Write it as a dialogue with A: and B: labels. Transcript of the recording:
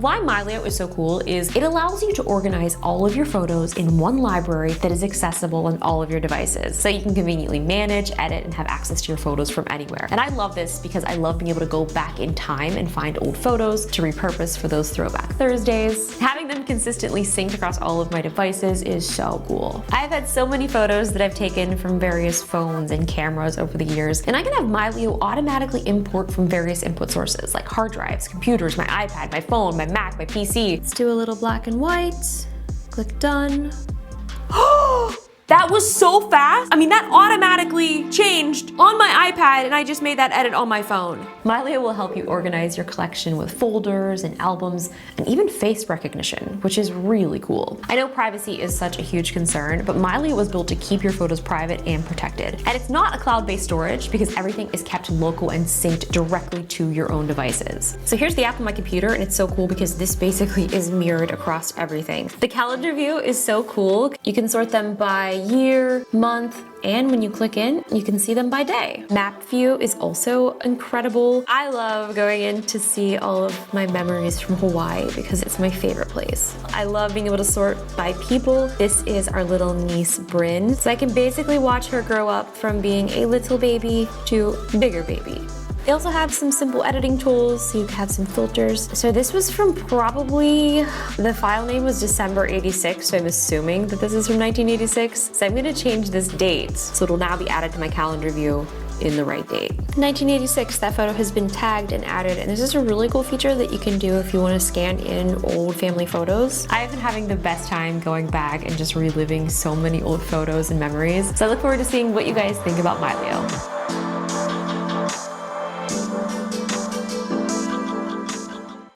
A: Why Mylio is so cool is it allows you to organize all of your photos in one library that is accessible on all of your devices. So you can conveniently manage, edit, and have access to your photos from anywhere. And I love this because I love being able to go back in time and find old photos to repurpose for those Throwback Thursdays. Having them consistently synced across all of my devices is so cool. I've had so many photos that I've taken from various phones and cameras over the years, and I can have Mylio automatically import from various input sources like hard drives, computers, my iPad, my phone, my Mac, my PC. Let's do a little black and white. Click done. That was so fast. I mean, that automatically changed on my iPad and I just made that edit on my phone. Mylio will help you organize your collection with folders and albums and even face recognition, which is really cool. I know privacy is such a huge concern, but Mylio was built to keep your photos private and protected. And it's not a cloud-based storage because everything is kept local and synced directly to your own devices. So here's the app on my computer, and it's so cool because this basically is mirrored across everything. The calendar view is so cool. You can sort them by year, month, and when you click in, you can see them by day. Map view is also incredible. I love going in to see all of my memories from Hawaii because it's my favorite place. I love being able to sort by people. This is our little niece, Bryn. So I can basically watch her grow up from being a little baby to bigger baby. They also have some simple editing tools, so you can have some filters. So this was from probably, the file name was December 86, so I'm assuming that this is from 1986. So I'm gonna change this date, so it'll now be added to my calendar view in the right date. 1986, that photo has been tagged and added, and this is a really cool feature that you can do if you want to scan in old family photos. I have been having the best time going back and just reliving so many old photos and memories. So I look forward to seeing what you guys think about Mylio.